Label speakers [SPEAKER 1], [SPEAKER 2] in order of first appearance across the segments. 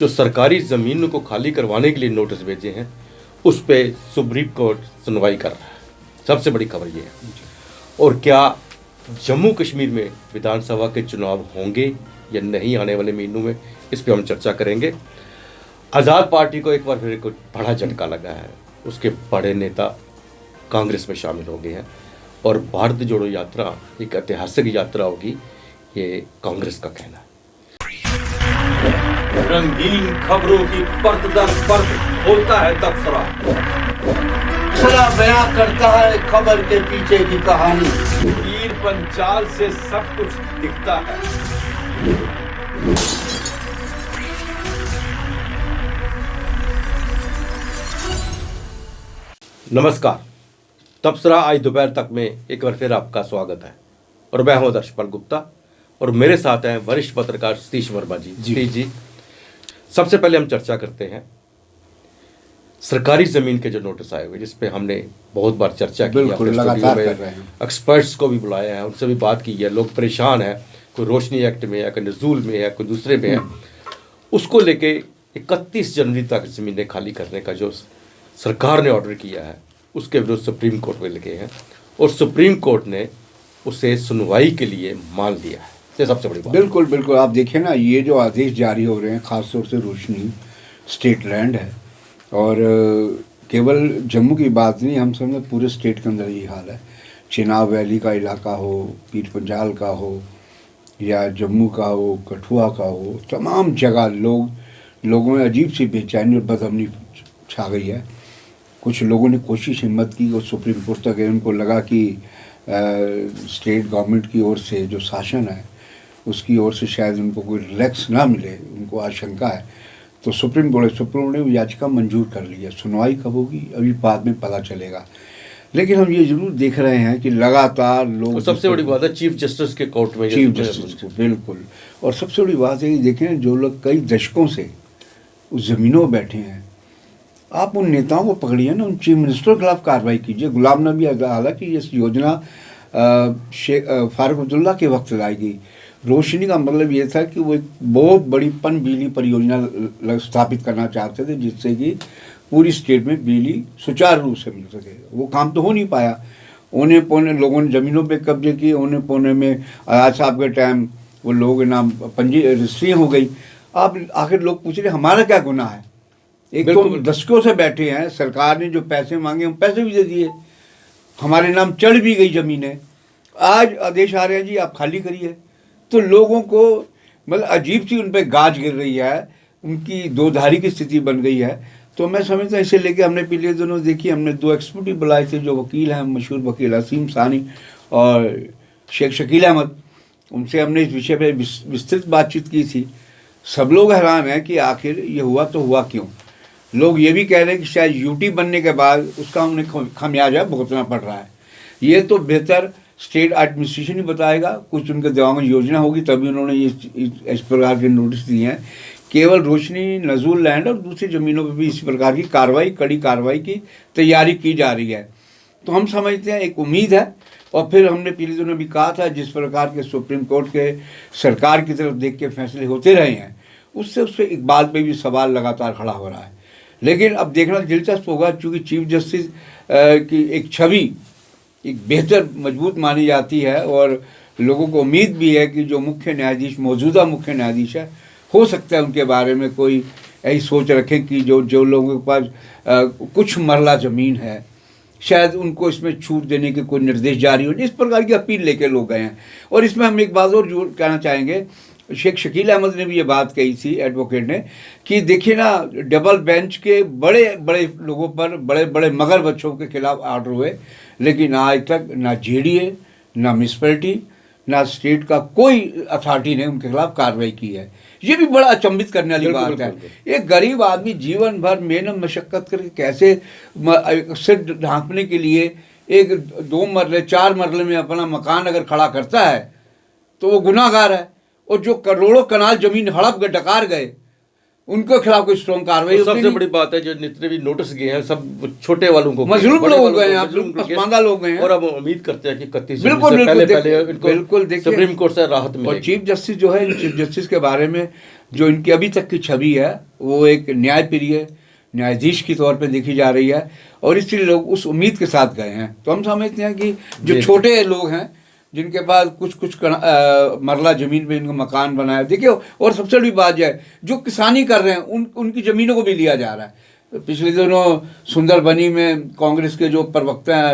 [SPEAKER 1] जो सरकारी ज़मीन को खाली करवाने के लिए नोटिस भेजे हैं उस पे सुप्रीम कोर्ट सुनवाई कर रहा है। सबसे बड़ी खबर ये है। और क्या जम्मू कश्मीर में विधानसभा के चुनाव होंगे या नहीं आने वाले महीनों में, इस पे हम चर्चा करेंगे। आज़ाद पार्टी को एक बार फिर कुछ बड़ा झटका लगा है। उसके बड़े नेता कांग्रेस में शामिल हो गए हैं और भारत जोड़ो यात्रा एक ऐतिहासिक यात्रा होगी, ये कांग्रेस का कहना है। रंगीन खबरों की परत दर परत होता है तबसरा।
[SPEAKER 2] तबसरा बयां करता है खबर के पीछे की कहानी।
[SPEAKER 1] तीर पंचाल से सब कुछ दिखता है। नमस्कार, तबसरा आज दोपहर तक में एक बार फिर आपका स्वागत है और मैं हूं दर्शपाल गुप्ता और मेरे साथ हैं वरिष्ठ पत्रकार सतीश वर्मा जी। सतीश जी, सबसे पहले हम चर्चा करते हैं सरकारी ज़मीन के जो नोटिस आए हुए, जिस पे हमने बहुत बार चर्चा की है,
[SPEAKER 2] लगातार कर रहे हैं।
[SPEAKER 1] एक्सपर्ट्स को भी बुलाया है, उनसे भी बात की है। लोग परेशान हैं, कोई रोशनी एक्ट में है, कोई नजूल में है, कोई दूसरे में है। उसको लेके 31 जनवरी तक ज़मीनें खाली करने का जो सरकार ने ऑर्डर किया है उसके विरुद्ध सुप्रीम कोर्ट में लिखे हैं और सुप्रीम कोर्ट ने उसे सुनवाई के लिए मान लिया है। ये सबसे बड़ी बात।
[SPEAKER 2] बिल्कुल बिल्कुल, आप देखिए ना, ये जो आदेश जारी हो रहे हैं ख़ासतौर से रोशनी स्टेट लैंड है और केवल जम्मू की बात नहीं, हम समझ पूरे स्टेट के अंदर ये हाल है। चिनाब वैली का इलाका हो, पीर पंजाल का हो या जम्मू का हो, कठुआ का हो, तमाम जगह लोगों में अजीब सी बेचैनी और बदअमनी छा गई है। कुछ लोगों ने कोशिश हिम्मत की और सुप्रीम कोर्ट तक गए। उनको लगा कि स्टेट गवर्नमेंट की ओर से जो शासन है उसकी ओर से शायद उनको कोई रिलैक्स ना मिले, उनको आशंका है। तो सुप्रीम कोर्ट ने याचिका मंजूर कर ली है। सुनवाई कब होगी अभी बाद में पता चलेगा, लेकिन हम ये जरूर देख रहे हैं कि लगातार लोग,
[SPEAKER 1] सबसे बड़ी बात है चीफ जस्टिस के कोर्ट में,
[SPEAKER 2] चीफ जस्टिस को, बिल्कुल। और सबसे बड़ी बात है कि देखें, जो लोग कई दशकों से उस ज़मीनों में बैठे हैं, आप उन नेताओं को पकड़िए ना, उन चीफ मिनिस्टर के खिलाफ कार्रवाई कीजिए। गुलाम नबी आज़ाद, हालांकि इस योजना फारूक अब्दुल्ला के वक्त लाई गई। रोशनी का मतलब ये था कि वो एक बहुत बड़ी पन बिजली परियोजना स्थापित करना चाहते थे, जिससे कि पूरी स्टेट में बिजली सुचारू रूप से मिल सके। वो काम तो हो नहीं पाया। औने पौने लोगों ने ज़मीनों पे कब्जे किए। औने पौने में आज़ाद साहब के टाइम वो लोगों के नाम पंजी रजिस्ट्री हो गई। अब आखिर लोग पूछ रहे हमारा क्या गुनाह है? एक तो दशकों से बैठे हैं, सरकार ने जो पैसे मांगे हम पैसे भी दे दिए, हमारे नाम चढ़ भी गई ज़मीनें। आज आदेश आ रहे हैं जी आप खाली करिए। तो लोगों को मतलब अजीब सी उन पर गाज गिर रही है, उनकी दोधारी की स्थिति बन गई है। तो मैं समझता हूँ इसे लेके हमने पिछले दिनों देखी, हमने 2 एक्सपर्ट भी बुलाए थे, जो वकील हैं, मशहूर वकील हसीम सानी और शेख शकील अहमद। उनसे हमने इस विषय पर विस्तृत बातचीत की थी। सब लोग हैरान हैं कि आखिर ये हुआ तो हुआ क्यों। लोग ये भी कह रहे हैं कि शायद यूटी बनने के बाद उसका उन्हें खामियाजा भुगतना पड़ रहा है। ये तो बेहतर स्टेट एडमिनिस्ट्रेशन ही बताएगा। कुछ उनके दिमाग में योजना होगी तभी उन्होंने इस प्रकार के नोटिस दिए हैं। केवल रोशनी, नजूल लैंड और दूसरी ज़मीनों पर भी इस प्रकार की कार्रवाई, कड़ी कार्रवाई की तैयारी की जा रही है। तो हम समझते हैं एक उम्मीद है। और फिर हमने पिछले दिनों भी कहा था, जिस प्रकार के सुप्रीम कोर्ट के सरकार की तरफ देख के फैसले होते रहे हैं, उससे उस पर इकबाल पे भी सवाल लगातार खड़ा हो रहा है। लेकिन अब देखना दिलचस्प होगा, चूँकि चीफ जस्टिस की एक छवि एक बेहतर मजबूत मानी जाती है और लोगों को उम्मीद भी है कि जो मुख्य न्यायाधीश, मौजूदा मुख्य न्यायाधीश है, हो सकता है उनके बारे में कोई ऐसी सोच रखें कि जो लोगों के पास कुछ मरला ज़मीन है, शायद उनको इसमें छूट देने के कोई निर्देश जारी हो। इस प्रकार की अपील लेके लोग गए हैं। और इसमें हम एक बात और जोड़ कहना चाहेंगे, शेख शकील अहमद ने भी ये बात कही थी, एडवोकेट ने, कि देखिए ना, डबल बेंच के बड़े बड़े लोगों पर, बड़े बड़े मगर बच्चों के खिलाफ आर्डर हुए, लेकिन आज तक ना जेडीए, ना म्यूनसिपैलिटी, ना स्टेट का कोई अथॉरिटी ने उनके खिलाफ कार्रवाई की है। ये भी बड़ा अचंभित करने वाली बात है। एक गरीब आदमी जीवन भर मेहनत मशक्क़त करके कैसे सिर ढांकने के लिए एक 2 मरले 4 मरले में अपना मकान अगर खड़ा करता है तो वो गुनाहगार है। और जो करोड़ों कनाल जमीन हड़प गए, डकार गए, उनके खिलाफ कोई स्ट्रॉन्ग कार्रवाई।
[SPEAKER 1] सबसे बड़ी बात है, जो जितने भी नोटिस गए हैं सब छोटे वालों को,
[SPEAKER 2] मजलूम लोग गए हैं, पसमानदा लोग गए हैं।
[SPEAKER 1] और अब उम्मीद करते हैं कि 31
[SPEAKER 2] बिल्कुल
[SPEAKER 1] पहले सुप्रीम कोर्ट से राहत मिलेगी।
[SPEAKER 2] और चीफ जस्टिस जो है, चीफ जस्टिस के बारे में जो इनकी अभी तक की छवि है वो एक न्यायप्रिय न्यायाधीश के तौर पे देखी जा रही है, और इसलिए लोग उस उम्मीद के साथ गए हैं। तो हम समझते हैं कि जो छोटे लोग हैं जिनके पास कुछ मरला ज़मीन पे इनको मकान बनाया, देखिए, और सबसे बड़ी बात है जो किसानी कर रहे हैं उनकी ज़मीनों को भी लिया जा रहा है। पिछले दिनों सुंदरबनी में कांग्रेस के जो प्रवक्ता हैं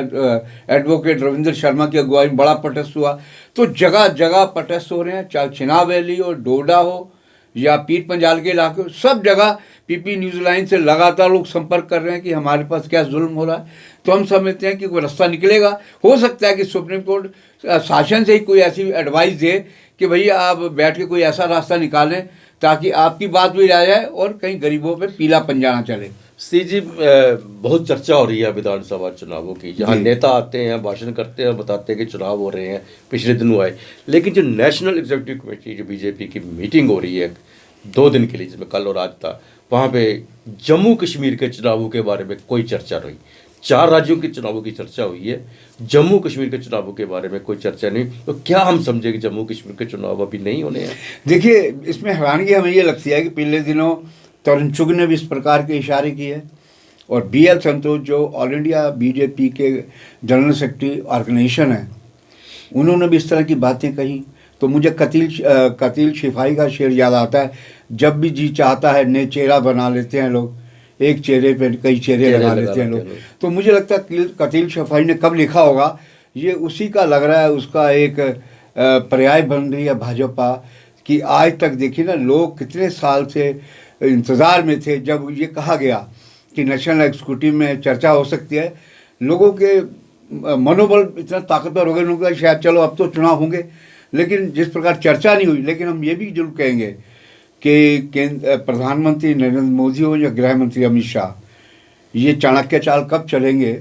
[SPEAKER 2] एडवोकेट रविंद्र शर्मा की अगुवाई में बड़ा प्रोटेस्ट हुआ। तो जगह जगह प्रोटेस्ट हो रहे हैं, चाहे चिनाब वैली हो, डोडा हो या पीर पंजाल के इलाके हो, सब जगह पीपी न्यूज़ लाइन से लगातार लोग संपर्क कर रहे हैं कि हमारे पास क्या जुल्म हो रहा है। तो हम समझते हैं कि कोई रास्ता निकलेगा। हो सकता है कि सुप्रीम कोर्ट शासन से ही कोई ऐसी एडवाइस दे कि भैया आप बैठ के कोई ऐसा रास्ता निकालें ताकि आपकी बात भी आ जाए और कहीं गरीबों पे पीला पंजा ना चले।
[SPEAKER 1] सी जी, बहुत चर्चा हो रही है विधानसभा चुनावों की, जहाँ नेता आते हैं, भाषण करते हैं, बताते हैं कि चुनाव हो रहे हैं, पिछले दिनों आए। लेकिन जो नेशनल एग्जीक्यूटिव कमेटी जो बीजेपी की मीटिंग हो रही है 2 दिन के लिए, जिसमें कल और आज था, वहाँ पे जम्मू कश्मीर के चुनावों के बारे में कोई चर्चा नहीं। 4 राज्यों के चुनावों की चर्चा हुई है, जम्मू कश्मीर के चुनावों के बारे में कोई चर्चा नहीं। तो क्या हम समझे कि जम्मू कश्मीर के चुनाव अभी नहीं होने हैं?
[SPEAKER 2] देखिए, इसमें हैरानगी हमें ये लगती है कि पिछले दिनों तरुण चुग ने भी इस प्रकार के इशारे किए, और BL संतोष जो ऑल इंडिया बीजेपी के जनरल सेक्रेटरी ऑर्गेनाइजेशन है, उन्होंने भी इस तरह की बातें कही। तो मुझे कतील शिफाई का शेर याद आता है, जब भी जी चाहता है नए चेहरा बना लेते हैं लोग, एक चेहरे पे कई चेहरे लगा लेते हैं लोग। तो मुझे लगता है कतील शिफाई ने कब लिखा होगा, ये उसी का लग रहा है, उसका एक पर्याय बन रही है भाजपा कि आज तक देखिए ना, लोग कितने साल से इंतज़ार में थे जब ये कहा गया कि नेशनल एग्जीक्यूटिव में चर्चा हो सकती है। लोगों के मनोबल इतना ताकतवर हो गए, उनको शायद चलो अब तो चुनाव होंगे, लेकिन जिस प्रकार चर्चा नहीं हुई। लेकिन हम ये भी जरूर कहेंगे कि प्रधानमंत्री नरेंद्र मोदी हो या गृह मंत्री अमित शाह, ये चाणक्य चाल कब चलेंगे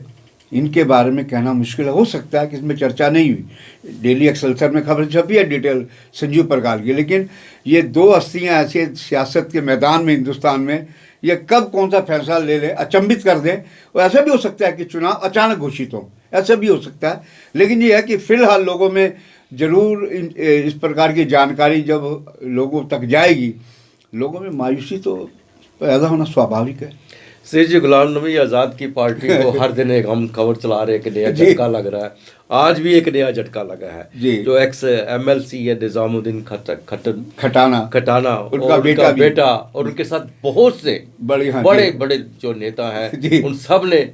[SPEAKER 2] इनके बारे में कहना मुश्किल है। हो सकता है कि इसमें चर्चा नहीं हुई। डेली एक्सेलसियर में खबर छपी है डिटेल संजीव प्रकाश की, लेकिन ये 2 हस्तियाँ ऐसे सियासत के मैदान में हिंदुस्तान में, ये कब कौन सा फैसला ले लें, अचंभित कर दें। और ऐसा भी हो सकता है कि चुनाव अचानक घोषित हो, ऐसा भी हो सकता है। लेकिन ये है कि फिलहाल लोगों में ज़रूर इस प्रकार की जानकारी जब लोगों तक जाएगी, लोगों में मायूसी तो पैदा होना स्वाभाविक है।
[SPEAKER 1] श्री जी, गुलाम नबी आज़ाद की पार्टी को हर दिन एक हम खबर चला रहे हैं कि नया झटका लग रहा है। आज भी एक नया झटका लगा है। जो एक्स MLC है निजामुद्दीन खटाना
[SPEAKER 2] उनका बेटा
[SPEAKER 1] और उनके साथ बहुत से बड़े जो नेता हैं, उन सब ने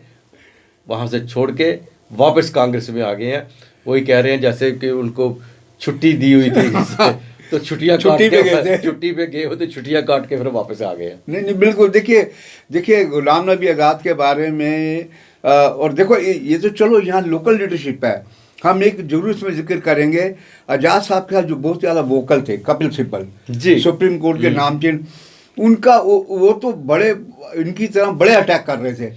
[SPEAKER 1] वहाँ से छोड़ के वापस कांग्रेस में आ गए हैं। वही कह रहे हैं जैसे कि उनको छुट्टी दी हुई थी तो छुट्टी पे गए होते, छुट्टियां काट के फिर वापस आ गए।
[SPEAKER 2] नहीं, बिल्कुल। देखिए गुलाम नबी आज़ाद के बारे में और देखो ये तो चलो यहाँ लोकल लीडरशिप है, हम एक जरूर इसमें जिक्र करेंगे आज़ाद साहब के साथ जो बहुत ज़्यादा वोकल थे कपिल सिब्बल जी, सुप्रीम कोर्ट के नामचीन, उनका वो तो बड़े इनकी तरह बड़े अटैक कर रहे थे।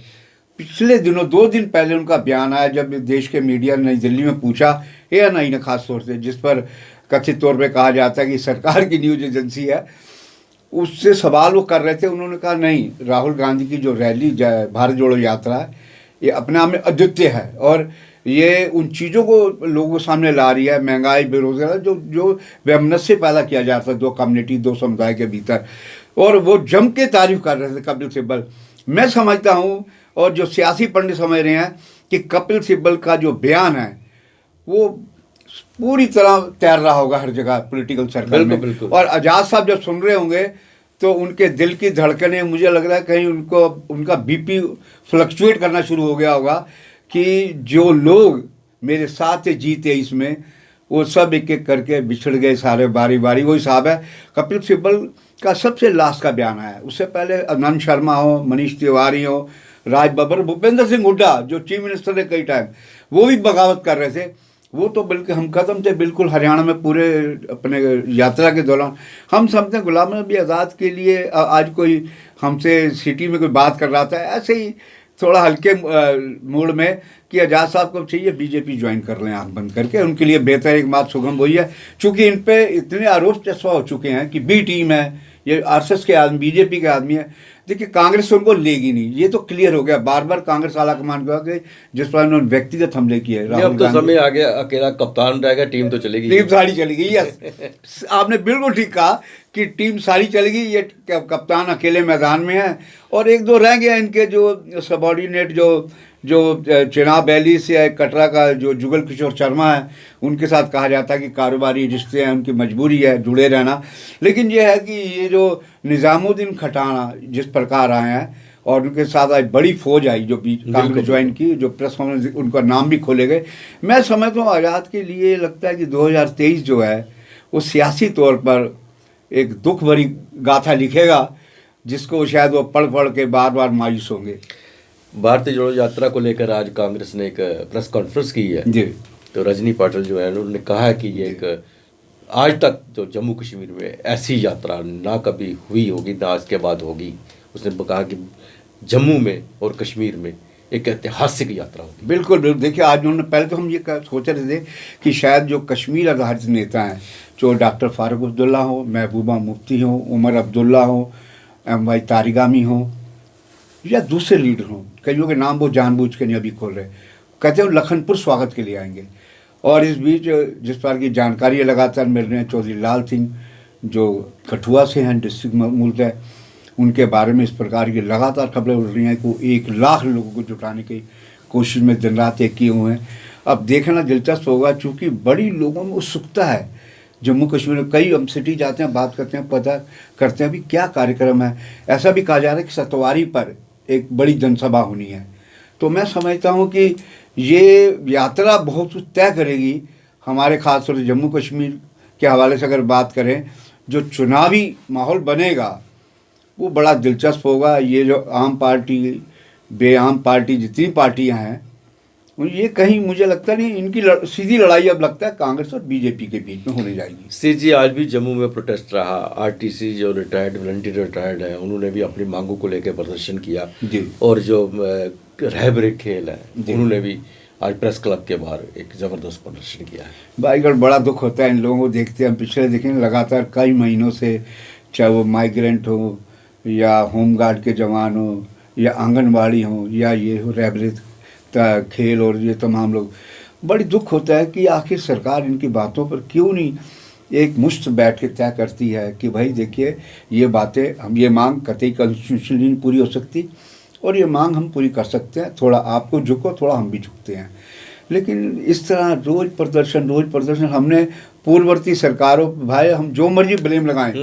[SPEAKER 2] पिछले दिनों 2 दिन पहले उनका बयान आया जब देश के मीडिया ने नई दिल्ली में पूछा, ANI ने खास तौर से, जिस पर कथित तौर पे कहा जाता है कि सरकार की न्यूज़ एजेंसी है, उससे सवाल वो कर रहे थे। उन्होंने कहा नहीं, राहुल गांधी की जो रैली भारत जोड़ो यात्रा है, ये अपने आप में अद्वितीय है और ये उन चीज़ों को लोगों के सामने ला रही है, महंगाई, बेरोजगारी, जो वैमनस्य पैदा किया जाता है 2 कम्युनिटी 2 समुदाय के भीतर, और वो जम के तारीफ कर रहे थे कपिल सिब्बल। मैं समझता हूँ और जो सियासी पंडित समझ रहे हैं कि कपिल सिब्बल का जो बयान है वो पूरी तरह तैर रहा होगा हर जगह पॉलिटिकल सर्कल में। और आज़ाद साहब जब सुन रहे होंगे तो उनके दिल की धड़कनें, मुझे लग रहा है कहीं उनका BP फ्लक्चुएट करना शुरू हो गया होगा कि जो लोग मेरे साथ जीते इसमें, वो सब एक एक करके बिछड़ गए सारे बारी बारी। वही साहब है कपिल सिब्बल का सबसे लास्ट का बयान आया। उससे पहले आनंद शर्मा हो, मनीष तिवारी हो, राज बब्बर, भूपेंद्र सिंह हुड्डा जो चीफ मिनिस्टर थे कई टाइम, वो भी बगावत कर रहे थे। वो तो बिल्कुल हम कदम थे बिल्कुल हरियाणा में पूरे अपने यात्रा के दौरान। हम समझते हैं गुलाम नबी आज़ाद के लिए आज कोई हमसे सिटी में कोई बात कर रहा था, ऐसे ही थोड़ा हल्के मूड में कि आज़ाद साहब को चाहिए बीजेपी ज्वाइन कर लें आँख बंद करके, उनके लिए बेहतर एक बात सुगम वही है। चूँकि इन पर इतने आरोप चस्पा हो चुके हैं कि बी टीम है, ये RSS के आदमी, बीजेपी के आदमी है। देखिए कांग्रेस उनको लेगी नहीं, ये तो क्लियर हो गया। बार बार कांग्रेस आला कमान कहा कि जिस पर उन्होंने व्यक्तिगत हमले किए।
[SPEAKER 1] अब तो समय आ गया, अकेला कप्तान रहेगा, टीम तो चलेगी,
[SPEAKER 2] टीम सारी चलेगी। यस, आपने बिल्कुल ठीक कहा कि टीम सारी चल गई, ये कप्तान अकेले मैदान में है, और एक दो रह गए इनके जो सबॉर्डिनेट जो चिनाब वैली से है, कटरा का जो जुगल किशोर शर्मा है, उनके साथ कहा जाता है कि कारोबारी रिश्ते हैं, उनकी मजबूरी है जुड़े रहना। लेकिन ये है कि ये जो निज़ामुद्दीन खटाना जिस प्रकार आए हैं और उनके साथ आज बड़ी फौज आई जो कांग्रेस ज्वाइन की, जो प्रेस कॉन्फ्रेंस उनका नाम भी खोले गए, मैं समझता हूँ आज़ाद के लिए लगता है कि 2023 जो है वो सियासी तौर पर एक दुख भरी गाथा लिखेगा, जिसको शायद वो पढ़ पढ़ के बार बार मायूस होंगे।
[SPEAKER 1] भारतीय जोड़ो यात्रा को लेकर आज कांग्रेस ने एक प्रेस कॉन्फ्रेंस की है
[SPEAKER 2] जी।
[SPEAKER 1] तो रजनी पाटिल जो है उन्होंने कहा है कि ये एक आज तक जो जम्मू कश्मीर में ऐसी यात्रा ना कभी हुई होगी ना इसके बाद होगी। उसने कहा कि जम्मू में और कश्मीर में एक ऐतिहासिक यात्रा होगी।
[SPEAKER 2] बिल्कुल बिल्कुल। देखिए आज उन्होंने, पहले तो हम ये सोच रहे थे कि शायद जो कश्मीर आधारित नेता हैं, जो डॉक्टर फारूक अब्दुल्ला हो, महबूबा मुफ्ती हो, उमर अब्दुल्ला हो, भाई तारिगामी हो, या दूसरे लीडर हों, कईयों के नाम वो जानबूझ के नहीं अभी खोल रहे, कहते हैं लखनपुर स्वागत के लिए आएंगे। और इस बीच जिस प्रकार की जानकारी लगातार मिल रही हैं, चौधरी लाल सिंह जो कठुआ से हैं, डिस्ट्रिक्ट मूलत है, उनके बारे में इस प्रकार की लगातार खबरें उड़ रही हैं कि वो 1 लाख लोगों को जुटाने की कोशिश में दिन रात एक किए हुए हैं। अब देखना दिलचस्प होगा, चूँकि बड़ी लोगों में उत्सुकता है जम्मू कश्मीर में। कई हम सिटी जाते हैं, बात करते हैं, पता करते हैं अभी क्या कार्यक्रम है। ऐसा भी कहा जा रहा है कि सतवारी पर एक बड़ी जनसभा होनी है। तो मैं समझता हूँ कि ये यात्रा बहुत कुछ तय करेगी हमारे खासतौर से जम्मू कश्मीर के हवाले से अगर बात करें। जो चुनावी माहौल बनेगा वो बड़ा दिलचस्प होगा। ये जो आम पार्टी बेआम पार्टी जितनी पार्टियां हैं, ये कहीं मुझे लगता नहीं, इनकी सीधी लड़ाई अब लगता है कांग्रेस और बीजेपी के बीच में होने जाएगी।
[SPEAKER 1] सी जी आज भी जम्मू में प्रोटेस्ट रहा। आरटीसी जो रिटायर्ड वॉलंटियर रिटायर्ड है उन्होंने भी अपनी मांगों को लेकर प्रदर्शन किया
[SPEAKER 2] जी।
[SPEAKER 1] और जो रहबरे खेल है उन्होंने भी आज प्रेस क्लब के बाहर एक ज़बरदस्त प्रदर्शन किया है।
[SPEAKER 2] भाईगढ़ बड़ा दुख होता है इन लोगों को देखते हैं। हम पिछले देखें लगातार कई महीनों से, चाहे वो माइग्रेंट हो या होमगार्ड के जवान हो या आंगनबाड़ी हो या ये हो रहबरे खेल और ये तमाम लोग, बड़ी दुख होता है कि आखिर सरकार इनकी बातों पर क्यों नहीं एक मुश्त बैठ के तय करती है कि भाई देखिए ये बातें, हम ये मांग कतई कॉन्स्टिट्यूशनली नहीं पूरी हो सकती और ये मांग हम पूरी कर सकते हैं, थोड़ा आपको झुको, थोड़ा हम भी झुकते हैं। लेकिन इस तरह रोज़ प्रदर्शन हमने पूर्ववर्ती सरकारों भाई हम जो मर्जी ब्लेम लगाएं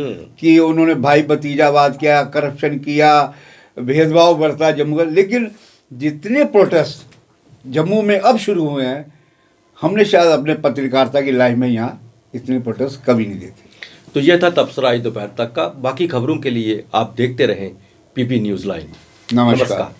[SPEAKER 2] कि उन्होंने भाई भतीजावाद किया, करप्शन किया, भेदभाव बरता जम्मू का, लेकिन जितने प्रोटेस्ट जम्मू में अब शुरू हुए हैं, हमने शायद अपने पत्रकारिता की लाइफ में यहाँ इतने प्रोटेस्ट कभी नहीं देखे।
[SPEAKER 1] तो यह था तबसरा आज दोपहर तक का। बाकी खबरों के लिए आप देखते रहें पीपी न्यूज़ लाइन।
[SPEAKER 2] नमस्कार।